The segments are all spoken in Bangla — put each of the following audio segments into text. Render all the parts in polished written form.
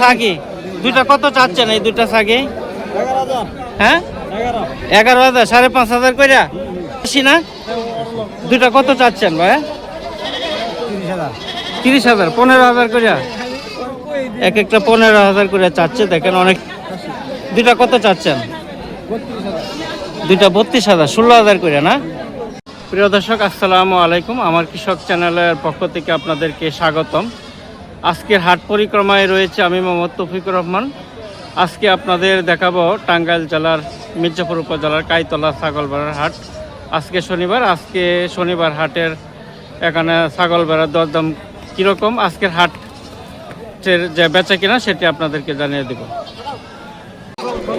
ছাগি দুইটা কত চাচ্ছেন? এই দুইটা ছাগি হ্যাঁ 11,000 5,500 কইরা বেশি না? দুইটা কত চাচ্ছেন ভাই? 30,000 15,000 কইরা এক একটা 15,000 করে চাচ্ছে। দেখেন অনেক। দুইটা কত চাচ্ছেন? দুইটা 32,000 16,000 করে না? প্রিয় দর্শক আসসালামু আলাইকুম, আমার কৃষক চ্যানেলের পক্ষ থেকে আপনাদেরকে স্বাগতম। আজকের হাট পরিক্রমায় রয়েছে আমি মোহাম্মদ তৌফিকুর রহমান। আজকে আপনাদের দেখাবো টাঙ্গাইল জেলার মির্জাপুর উপজেলার কাইতলা ছাগল বেড়ার হাট। আজকে শনিবার হাটের এখানে ছাগল বেড়ার দরদাম কীরকম, আজকের হাটের যে বেচা কিনা সেটি আপনাদেরকে জানিয়ে দেব।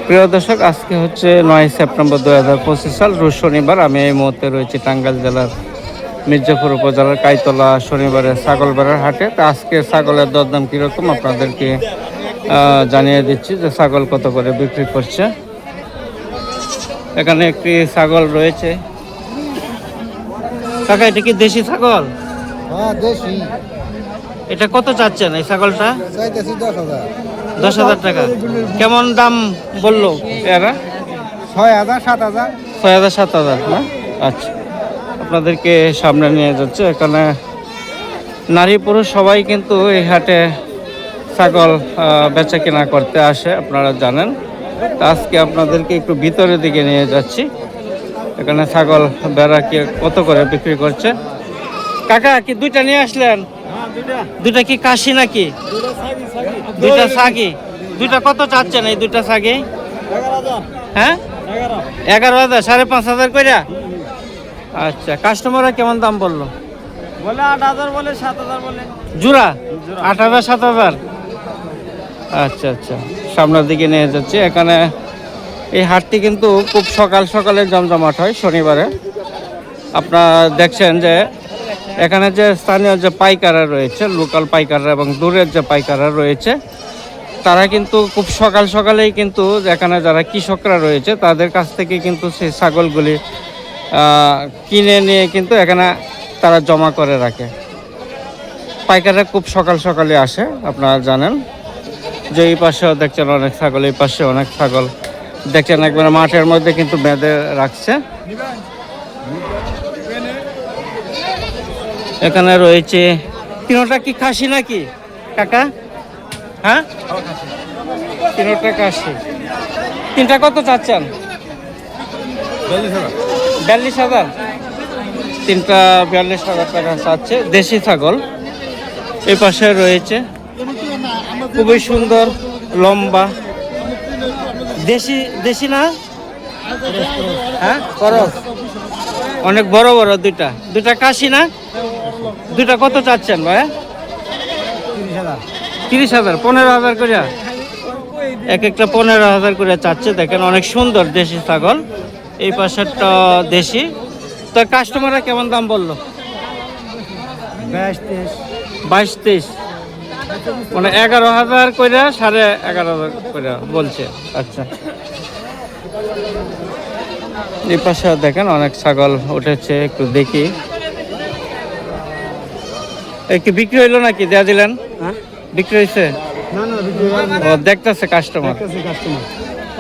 প্রিয় দর্শক আজকে হচ্ছে 9 সেপ্টেম্বর 2025 সাল, রোজ শনিবার। আমি এই মুহূর্তে রয়েছি টাঙ্গাইল জেলার মির্জাপুর উপজেলার কাইতলা শনিবারের ছাগল বেড়ার হাটে। তো আজকে ছাগলের দরদাম কীরকম আপনাদেরকে জানিয়ে দিচ্ছি যে ছাগল কত করে বিক্রি করছে। এখানে একটি ছাগল রয়েছে। কাকা এটা কি দেশি ছাগল? হ্যাঁ দেশি। এটা কত চাচ্ছেন এই ছাগলটা? চাইতেছি 10,000। 10,000 টাকা। কেমন দাম বললো এরা? 6,000 7,000। 6,000 7,000 না? আচ্ছা, আপনাদেরকে সামনে নিয়ে যাচ্ছে। এখানে নারী পুরুষ সবাই কিন্তু এই হাটে ছাগল বেচা কেনা করতে আসে, আপনারা জানেন। আজকে আপনাদেরকে একটু ভিতরের দিকে নিয়ে যাচ্ছি। এখানে ছাগল বেড়া কি কত করে বিক্রি করছে। কাকা কি দুইটা নিয়ে আসলেন? দুইটা কি কাশি নাকি? দুইটা ছাগি। দুইটা কত চাচ্ছেন এই দুইটা ছাগি? হ্যাঁ 11,000 5,500 কইরা। আচ্ছা, কাস্টমাররা কেমন দাম বললো? বলে 8,000, বলে 7,000, বলে জোড়া 8,000 7,000। আচ্ছা আচ্ছা, সামনের দিকে নিয়ে যাচ্ছে। এখানে এই হাটটি কিন্তু খুব সকাল সকালে জমজমাট হয় শনিবারে। আপনারা দেখছেন যে এখানে যে স্থানীয় যে পাইকাররা রয়েছে, লোকাল পাইকাররা এবং দূরের যে পাইকাররা রয়েছে, তারা কিন্তু খুব সকাল সকালেই কিন্তু এখানে যারা কৃষকরা রয়েছে তাদের কাছ থেকে কিন্তু সেই ছাগলগুলি কিনে নিয়ে কিন্তু এখানে তারা জমা করে রাখে। পাইকাররা খুব সকাল সকালে আসে, আপনারা জানেন। যে এই পাশেও দেখছেন অনেক ছাগল, এই পাশে অনেক ছাগল দেখছেন, একবারে মাঠের মধ্যে কিন্তু বেঁধে রাখছে। এখানে রয়েছে তিনটা কি খাসি নাকি কাকা? হ্যাঁ তিনটা খাসি। তিনটা কত চাচ্ছেন? 42,000। তিনটা 42,000 টাকা চাচ্ছে, দেশি ছাগল। এই পাশে রয়েছে খুবই সুন্দর লম্বা দেশি না? হ্যাঁ করস, অনেক বড় বড়। দুইটা কাশি না? দুইটা কত চাচ্ছেন ভাই? 30,000 15,000 করে এক একটা 15,000 করে চাচ্ছে। দেখেন অনেক সুন্দর দেশি ছাগল। এই পাশেরটা দেশি। তো কাস্টমাররা কেমন দাম বললো? 22-23 মানে 11,000 করে 11,500 করে বলছে। আচ্ছা, এই পাশে দেখেন অনেক ছাগল উঠেছে, একটু দেখি। একটু বিক্রি হইলো নাকি? দেয়া দিলেন? বিক্রি হয়েছে? ও দেখতেছে কাস্টমার।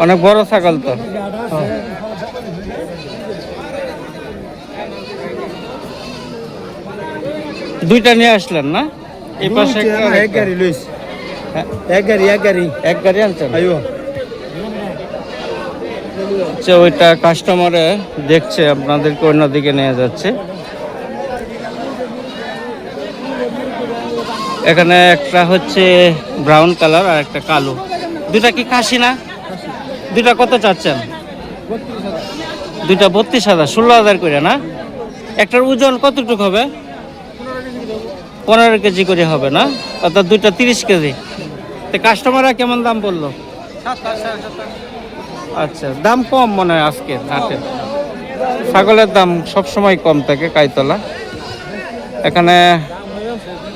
অনেক বড় ছাগল তো। দুইটা নিয়ে আসলেন না? এই পাশে এক গাড়ি আনছেন। আচ্ছা, ওইটা কাস্টমারে দেখছে, আপনাদেরকে অন্যদিকে নিয়ে যাচ্ছে। এখানে একটা হচ্ছে ব্রাউন কালার আর একটা কালো। দুইটা কি খাসি না? দুইটা কত চাচ্ছেন? দুইটা 32,000 16,000 করে না? একটার ওজন কতটুকু হবে? 15 কেজি করে হবে না? অর্থাৎ দুইটা 30 কেজি। তো কাস্টমাররা কেমন দাম বললো? আচ্ছা, দাম কম মনে হয় আজকে হাটে। ছাগলের দাম সবসময় কম থাকে কাইতলা। এখানে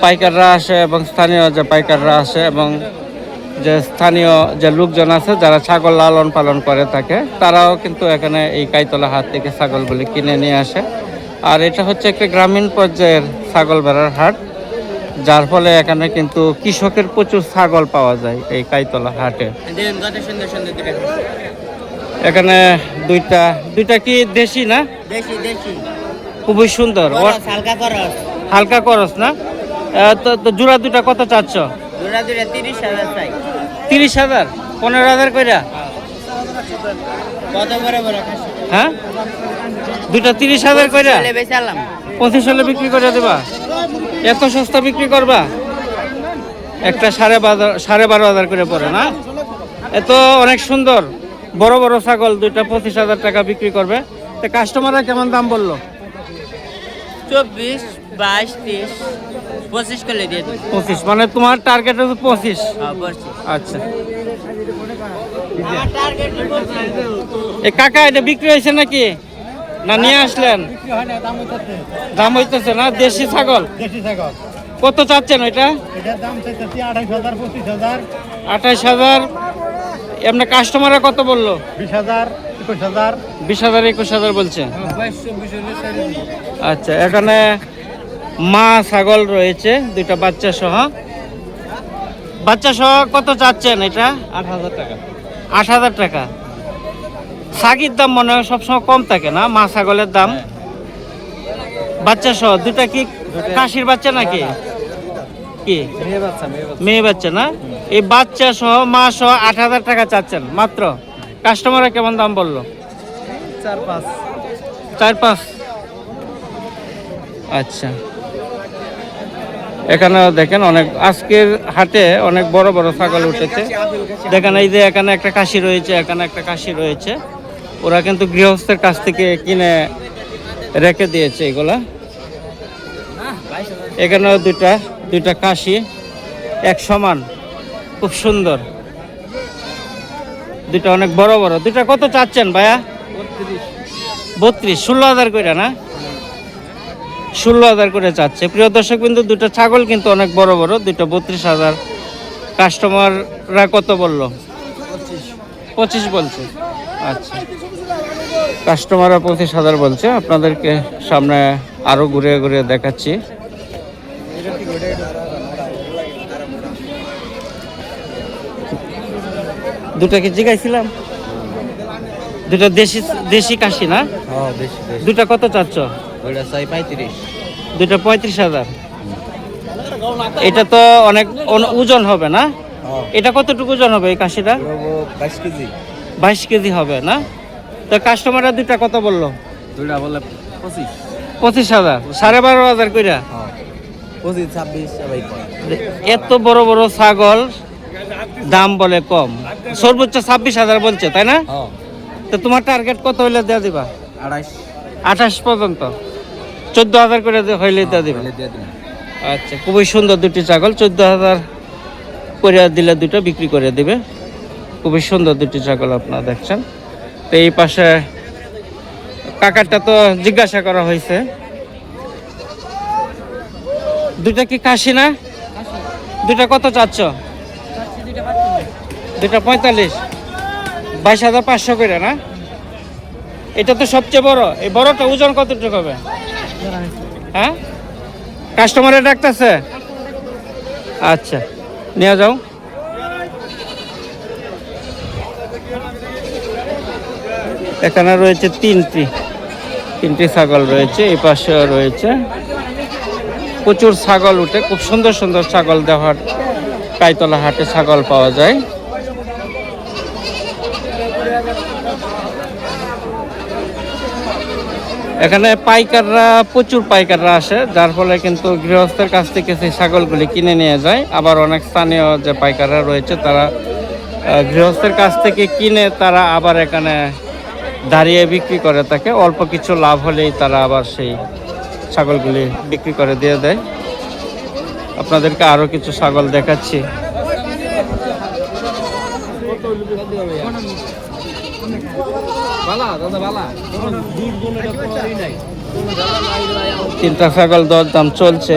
পাইকাররা আসে এবং স্থানীয় যে পাইকাররা আসে এবং যে স্থানীয় যে লোকজন আছে যারা ছাগল লালন পালন করে থাকে, তারাও কিন্তু এখানে এই কাইতলা হাট থেকে ছাগলগুলি কিনে নিয়ে আসে। আর এটা হচ্ছে একটা গ্রামীণ পর্যায়ের ছাগল বেড়ার হাট। যার ফলে এখানে কিন্তু কৃষকের প্রচুর ছাগল পাওয়া যায় এই কাইতলা হাটে। এখানে দুইটা কি দেশি না? দেশি দেশি খুবই সুন্দর, হালকা খরচ। হালকা করস না? তো জোড়া দুইটা কত চাচ্ছ? জোড়া জোড়া 30,000 চাই। 30,000, 15,000 কইরা? কত বড় বড় হ্যাঁ, দুইটা 30,000 কইরা? বেচালাম 25 হলে বিক্রি করে দেবা? এত সস্তা বিক্রি করবা? একটা 12,500 করে পড়ে না? এত অনেক সুন্দর বড় বড় ছাগল দুইটা 25,000 টাকা বিক্রি করবে। তো কাস্টমাররা কেমন দাম বললো? 24, 22, 30, 25 করে দিয়ে দিই। 25, মানে তোমার টার্গেট হচ্ছে 25? হ্যাঁ বলছি। আচ্ছা, আমার টার্গেট এই কাকা এটা বিক্রি হয়েছে নাকি না নিয়ে আসলেন? দাম হইতেছে না? দেশি ছাগল কত চাচ্ছেন এটা? এটার দাম চাইতেছি 28,000, 25,000, 28,000। এমনি কাস্টমাররা কত বললো? 20,000, 21,000। 20,000, 21,000 বলছে। আচ্ছা, এখানে মা ছাগল রয়েছে দুইটা বাচ্চা সহ। বাচ্চা সহ কত চাচ্ছেন এটা? 8,000 টাকা। 8,000 টাকা। ছাগির দাম মনে হয় সবসময় কম থাকে না, মা ছাগলের দাম? বাচ্চা সহ দুটা কি কাশির বাচ্চা নাকি? কি মেয়ে বাচ্চা না? এই বাচ্চা সহ মা সহ 8,000 টাকা চাচ্ছেন মাত্র। কাস্টমাররা কেমন দাম বললো? 4-5। আচ্ছা, এখানেও দেখেন অনেক, আজকের হাটে অনেক বড় বড় ছাগল উঠেছে। দেখেন এই যে এখানে একটা কাশি রয়েছে, এখানে একটা কাশি রয়েছে। ওরা কিন্তু গৃহস্থের কাছ থেকে কিনে রেখে দিয়েছে এগুলা। এখানেও দুইটা কাশি এক সমান, খুব সুন্দর। দুইটা অনেক বড় বড়। দুইটা কত চাচ্ছেন ভাইয়া? 32, 16,000 করে না? 16,000 করে চাচ্ছে। প্রিয় দর্শক বিন্দু, দুটো ছাগল কিন্তু অনেক বড় বড়, দুটো 32,000। কাস্টমাররা কত বললো? 25 বলছে। আচ্ছা, কাস্টমাররা 25,000 বলছে। আপনাদেরকে সামনে আরো ঘুরে ঘুরে দেখাচ্ছি। দুটা কি জিগাইছিলাম? দুটা দেশি কাশি না? হ্যাঁ, বেশি। দুটা কত চাচ্ছ? ওইটা চাই 35। দুটা 35,000। এটা তো অনেক ওজন হবে না? এটা কতটুকু ওজন হবে এই কাশিটা? 22 কেজি। 22 কেজি হবে না? তো কাস্টমাররা দুইটা কত বললো? দুইটা বলে 25। 25,000, 12,500 কইরা? 25, 26 সবাই কয়। এত বড় বড় ছাগল দাম বলে কম, সর্বোচ্চ 26,000 বলছে, তাই না? হ্যাঁ, তো তোমার টার্গেট কত হইলে দেওয়া দিবা? 28 28 পর্যন্ত? 14,000 করে হইলে দেওয়া দিবা? দিয়ে দিন। আচ্ছা, খুবই সুন্দর দুটি ছাগল। 14,000 করে দিলে দুটো বিক্রি করে দিবে। খুবই সুন্দর দুটি ছাগল আপনারা দেখছেন। তো এই পাশে কাকারটা তো জিজ্ঞাসা করা হয়েছে। দুটা কি কাশি না? দুটা কত চাচ্ছ? দুটা 45, 22,500 করে না? এটা তো সবচেয়ে বড়। এই বড়টা ওজন কতটুকু হবে? হ্যাঁ, কাস্টমারে ডাকতেছে। আচ্ছা, নিয়ে যাও। এখানে রয়েছে তিনটি ছাগল রয়েছে। এই পাশেও রয়েছে। প্রচুর ছাগল উঠে, খুব সুন্দর সুন্দর ছাগল দেওয়ার কাইতলা হাটে ছাগল পাওয়া যায়। এখানে প্রচুর পাইকাররা আসে, যার ফলে কিন্তু গৃহস্থের কাছ থেকে সেই ছাগলগুলি কিনে নিয়ে যায়। আবার অনেক স্থানীয় যে পাইকাররা রয়েছে তারা গৃহস্থের কাছ থেকে কিনে তারা আবার এখানে দাঁড়িয়ে বিক্রি করে থাকে। অল্প কিছু লাভ হলেই তারা আবার সেই ছাগলগুলি বিক্রি করে দিয়ে দেয়। আপনাদেরকে আরো কিছু ছাগল দেখাচ্ছি। তিনটা ছাগল দরদাম চলছে।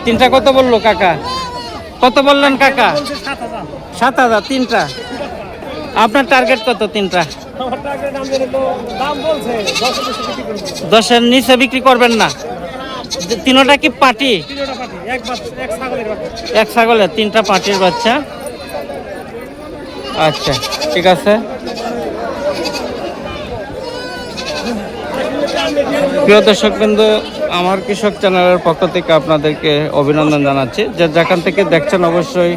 তিনটা কত বললো কাকা? কত বললেন কাকা? 7,000 তিনটা। আপনার টার্গেট কত তিনটা? আমার টার্গেট দাম বলছে 10 বেশি বিক্রি করব। 10-এর নিচে বিক্রি করবেন না? তিনোটা কি পাটি? তিনটা পাটি, এক ছাগলের বাচ্চা। এক ছাগলের, তিনটা পাটির বাচ্চা। আচ্ছা, ঠিক আছে। প্রিয় দর্শকবৃন্দ, আমার কৃষক চ্যানেলের পক্ষ থেকে আপনাদেরকে অভিনন্দন জানাচ্ছি। যে যেখান থেকে দেখছেন অবশ্যই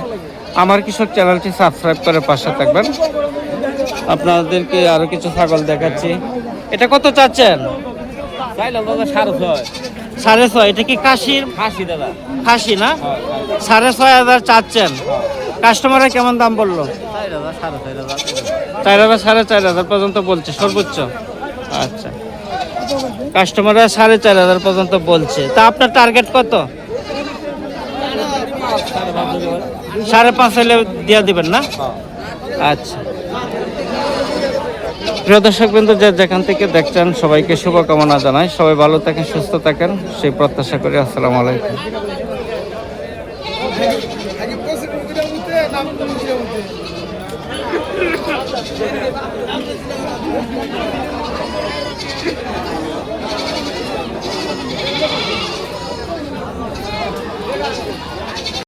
আমার কৃষক চ্যানেলটি সাবস্ক্রাইব করে পাশে থাকবেন। আপনাদেরকে আরও কিছু ছাগল দেখাচ্ছি। এটা কত চাচ্ছেন? চাইলাম দাদা 6.5। 6.5। এটা কি কাশির? খাসি দাদা। খাসি না? 6,500 চাচ্ছেন। কাস্টমাররা কেমন দাম বললো? 4,000 4,500। 4,000 4,500 পর্যন্ত বলছে সর্বোচ্চ। আচ্ছা, কাস্টমাররা 4,500 পর্যন্ত বলছে। তা আপনার টার্গেট কত? 5.5 হলে দিয়ে দিবেন না? আচ্ছা, প্রিয় দর্শকবৃন্দ, যে যেখান থেকে দেখছেন সবাইকে শুভকামনা জানাই। সবাই ভালো থাকেন, সুস্থ থাকেন, সেই প্রত্যাশা করি। আসসালামু আলাইকুম।